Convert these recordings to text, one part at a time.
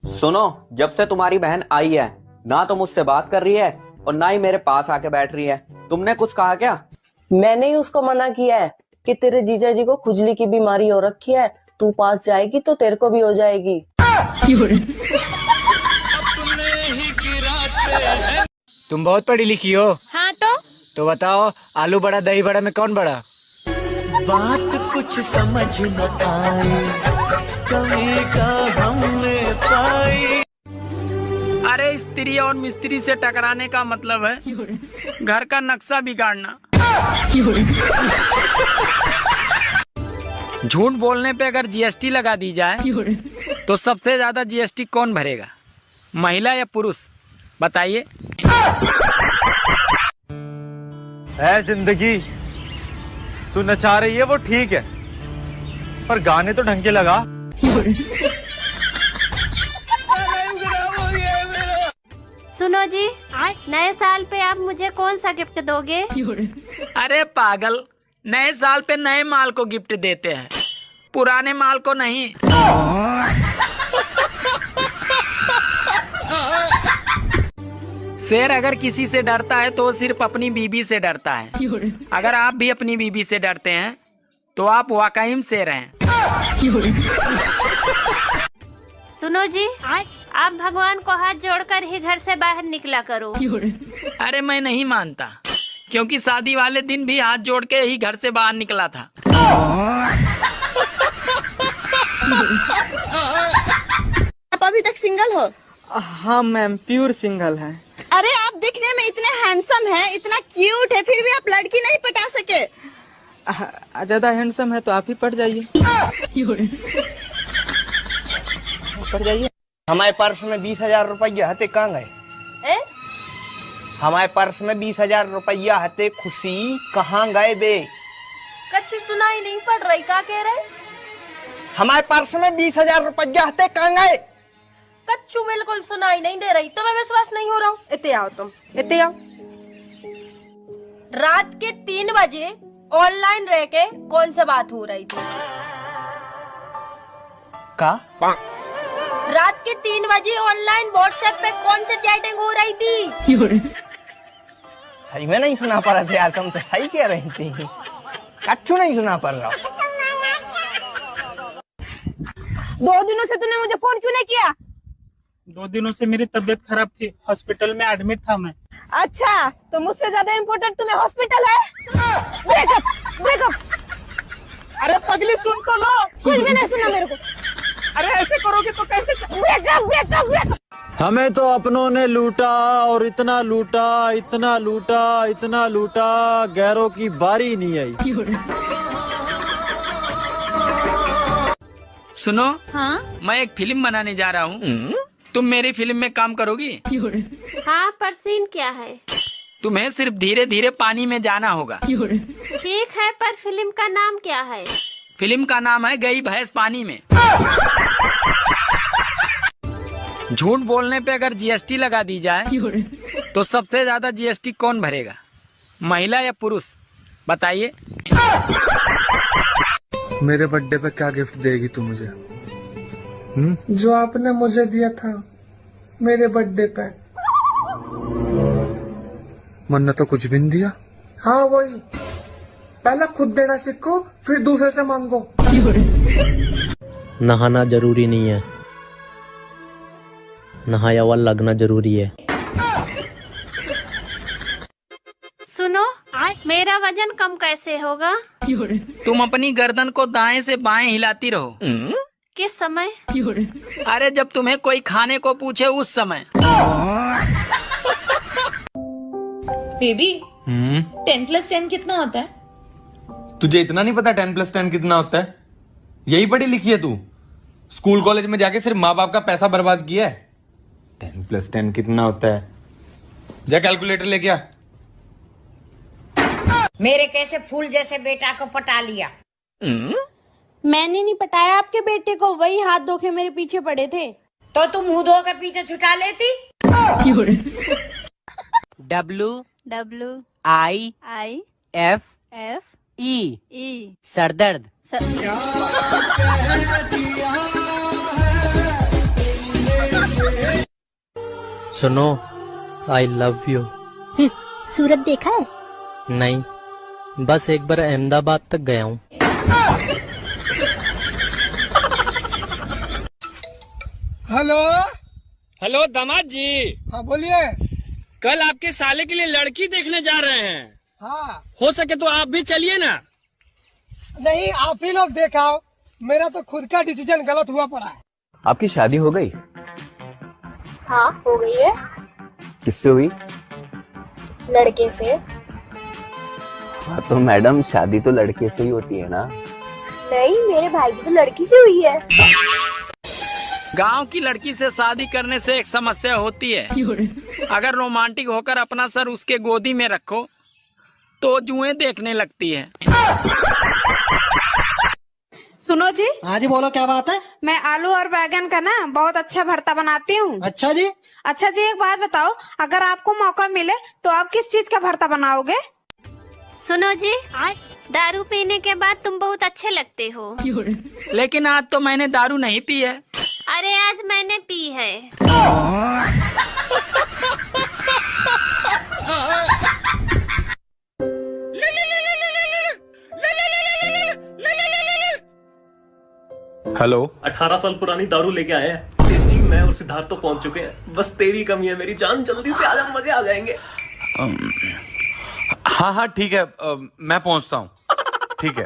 सुनो, जब से तुम्हारी बहन आई है ना तो मुझसे बात कर रही है और ना ही मेरे पास आके बैठ रही है। तुमने कुछ कहा क्या? मैंने ही उसको मना किया है कि तेरे जीजा जी को खुजली की बीमारी हो रखी है, तू पास जाएगी तो तेरे को भी हो जाएगी। तुम बहुत पढ़ी लिखी हो। हाँ तो बताओ, आलू बड़ा दही बड़ा में कौन बड़ा? बात कुछ समझ न आई, कमी का हमने पाई। अरे स्त्री और मिस्त्री से टकराने का मतलब है घर का नक्शा बिगाड़ना। झूठ बोलने पे अगर जीएसटी लगा दी जाए तो सबसे ज्यादा जीएसटी कौन भरेगा, महिला या पुरुष? बताइए। है जिंदगी, तू नचा रही है वो ठीक है, पर गाने तो ढंग के लगा। सुनो जी, नए साल पे आप मुझे कौन सा गिफ्ट दोगे? अरे पागल, नए साल पे नए माल को गिफ्ट देते हैं, पुराने माल को नहीं। शेर अगर किसी से डरता है तो वो सिर्फ अपनी बीबी से डरता है। अगर आप भी अपनी बीबी से डरते हैं तो आप वाकई में शेर हैं। सुनो जी, आप भगवान को हाथ जोड़कर ही घर से बाहर निकला करो। अरे मैं नहीं मानता, क्योंकि शादी वाले दिन भी हाथ जोड़ के ही घर से बाहर निकला था। आप अभी तक सिंगल हो? हाँ मैम, प्योर सिंगल है। अरे आप दिखने में इतने हैंडसम हैं, इतना क्यूट है, फिर भी आप लड़की नहीं पटा सके। ज्यादा हैंडसम है तो आप ही पट जाइए। पट जाइए। हमारे पर्स में 20,000 रुपया हते कहाँ गए? हमारे पर्स में 20,000 रुपया हते, खुशी कहाँ गए बे? कच्ची सुनाई नहीं पड़ रही, क्या कह रहे? हमारे पर्स में 20,000 रुपया हते कहाँ गए? कच्चू बिल्कुल सुनाई नहीं दे रही, तुम्हें विश्वास नहीं हो रहा हूँ। इतने आओ तुम, इतने आओ। रात के 3 बजे ऑनलाइन रह के कौन से बात हो रही थी? का? रात के 3 बजे ऑनलाइन व्हाट्सएप पे कौन से चैटिंग हो रही थी? सही में नहीं सुना पा रहे थे यार, तुम तो सही कह रही थी, कच्चू नहीं सुना पड़ रहा। 2 दिनों से तूने मुझे फोन क्यों नहीं किया? 2 दिनों से मेरी तबीयत खराब थी, हॉस्पिटल में एडमिट था मैं। अच्छा, तो मुझसे ज्यादा इम्पोर्टेंट तुम्हें हॉस्पिटल है? Breakup, breakup. अरे पगली सुन तो लो। कुछ भी नहीं सुना मेरे को। अरे ऐसे करोगे तो कैसे? Breakup, breakup, breakup. हमें तो अपनों ने लूटा और इतना लूटा, इतना लूटा, इतना लूटा, गैरों की बारी नहीं आई। सुनो, हाँ? मैं एक फिल्म बनाने जा रहा हूँ, तुम मेरी फिल्म में काम करोगी? हाँ, पर सीन क्या है? तुम्हें सिर्फ धीरे धीरे पानी में जाना होगा। ठीक है, पर फिल्म का नाम क्या है? फिल्म का नाम है गई भैंस पानी में। झूठ बोलने पे अगर जीएसटी लगा दी जाए तो सबसे ज्यादा जीएसटी कौन भरेगा, महिला या पुरुष? बताइए। मेरे बर्थडे पे क्या गिफ्ट देगी तू मुझे? जो आपने मुझे दिया था मेरे बर्थडे पे। मन तो कुछ भी नहीं दिया। हाँ वही, पहले खुद देना सीखो, फिर दूसरे से मांगो। नहाना जरूरी नहीं है, नहाया हुआ लगना जरूरी है। सुनो, मेरा वजन कम कैसे होगा? तुम अपनी गर्दन को दाएं से बाएं हिलाती रहो। किस समय? अरे जब तुम्हें कोई खाने को पूछे उस समय। बेबी, 10+10 कितना होता है? तुझे इतना नहीं पता 10+10 कितना होता है? यही पढ़ी लिखी है तू? स्कूल कॉलेज में जाके सिर्फ माँ बाप का पैसा बर्बाद किया है। 10+10 कितना होता है? जा कैलकुलेटर लेके आ। मेरे कैसे फूल जैसे बेटा को पटा लिया? मैंने नहीं पटाया आपके बेटे को, वही हाथ धो के मेरे पीछे पड़े थे। तो तुम मुंह धो के पीछे छुटा लेती। WIFE सरदर्द। सुनो, आई लव यू। सूरत देखा है? नहीं, बस एक बार अहमदाबाद तक गया हूँ। हेलो हेलो दामाद जी, हाँ बोलिए। कल आपके साले के लिए लड़की देखने जा रहे हैं। हाँ हो सके तो आप भी चलिए ना। नहीं, आप ही लोग देखाओ, मेरा तो खुद का डिसीजन गलत हुआ पड़ा है। आपकी शादी हो गई? हाँ हो गई है, किससे हुई? लड़के से। हाँ तो मैडम, शादी तो लड़के से ही होती है ना? नहीं, मेरे भाई की तो लड़की से हुई है। गांव की लड़की से शादी करने से एक समस्या होती है, अगर रोमांटिक होकर अपना सर उसके गोदी में रखो तो जुएं देखने लगती है। सुनो जी। हाँ जी बोलो, क्या बात है? मैं आलू और बैगन का ना बहुत अच्छा भरता बनाती हूँ। अच्छा जी। अच्छा जी, एक बात बताओ, अगर आपको मौका मिले तो आप किस चीज का भरता बनाओगे? सुनो जी, दारू पीने के बाद तुम बहुत अच्छे लगते हो। लेकिन आज तो मैंने दारू नहीं पी है। अरे आज मैंने पी है। हेलो। 18 साल पुरानी दारू लेके आए हैं जी, मैं और सिद्धार्थ तो पहुंच चुके हैं, बस तेरी कमी है मेरी जान, जल्दी से आजा, मजे आ जाएंगे। हाँ हाँ ठीक है, मैं पहुंचता हूँ। ठीक है,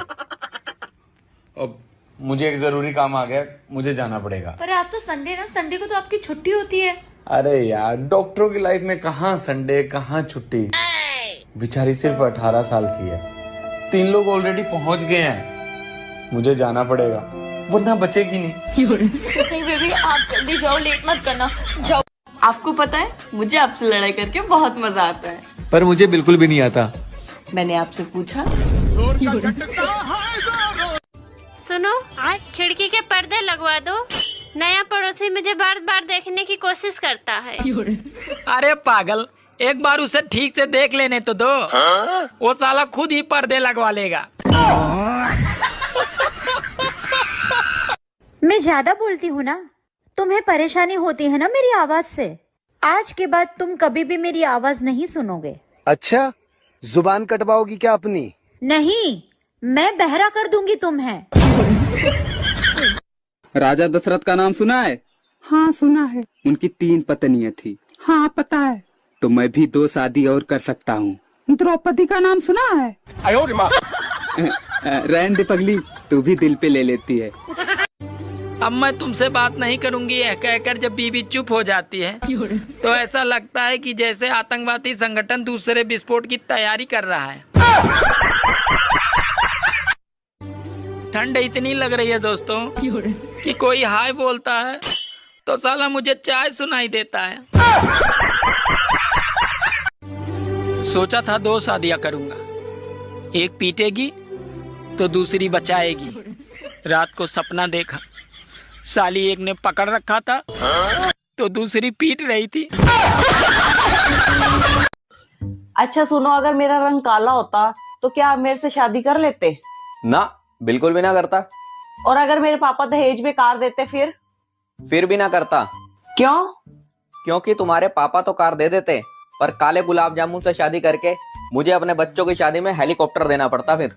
अब मुझे एक जरूरी काम आ गया, मुझे जाना पड़ेगा। पर आज तो संडे ना, संडे को तो आपकी छुट्टी होती है। अरे यार, डॉक्टरों की लाइफ में कहाँ संडे कहाँ छुट्टी। बेचारी सिर्फ 18 साल की है, 3 लोग ऑलरेडी पहुंच गए हैं, मुझे जाना पड़ेगा वरना बचेगी नहीं। नहीं बेबी, आप जल्दी जाओ, लेट मत करना, जाओ। आपको पता है, मुझे आपसे लड़ाई करके बहुत मजा आता है। पर मुझे बिल्कुल भी नहीं आता। मैंने आपसे पूछा। सुनो, खिड़की के पर्दे लगवा दो, नया पड़ोसी मुझे बार बार देखने की कोशिश करता है। अरे पागल, एक बार उसे ठीक से देख लेने तो दो। वो साला खुद ही पर्दे लगवा लेगा। मैं ज्यादा बोलती हूँ ना, तुम्हें परेशानी होती है ना मेरी आवाज से। आज के बाद तुम कभी भी मेरी आवाज नहीं सुनोगे। अच्छा, जुबान कटवाओगी क्या अपनी? नहीं, मैं बहरा कर दूंगी तुम्हें। राजा दशरथ का नाम सुना है? हाँ सुना है। उनकी 3 पत्नियां थी। हाँ पता है। तो मैं भी 2 शादी और कर सकता हूँ। द्रौपदी का नाम सुना है? रहने दे पगली, तू भी दिल पे ले लेती है। अब मैं तुमसे बात नहीं करूंगी यह कहकर जब बीबी चुप हो जाती है तो ऐसा लगता है कि जैसे आतंकवादी संगठन दूसरे विस्फोट की तैयारी कर रहा है। ठंड इतनी लग रही है दोस्तों कि कोई हाय बोलता है तो साला मुझे चाय सुनाई देता है। सोचा था 2 शादियां करूंगा, एक पीटेगी तो दूसरी बचाएगी। रात को सपना देखा, साली एक ने पकड़ रखा था तो दूसरी पीट रही थी। अच्छा सुनो, अगर मेरा रंग काला होता तो क्या आप मेरे से शादी कर लेते? ना, बिल्कुल भी ना करता। और अगर मेरे पापा दहेज में कार देते फिर भी ना करता। क्यों? क्योंकि तुम्हारे पापा तो कार दे देते, पर काले गुलाब जामुन से शादी करके मुझे अपने बच्चों की शादी में हेलीकॉप्टर देना पड़ता फिर।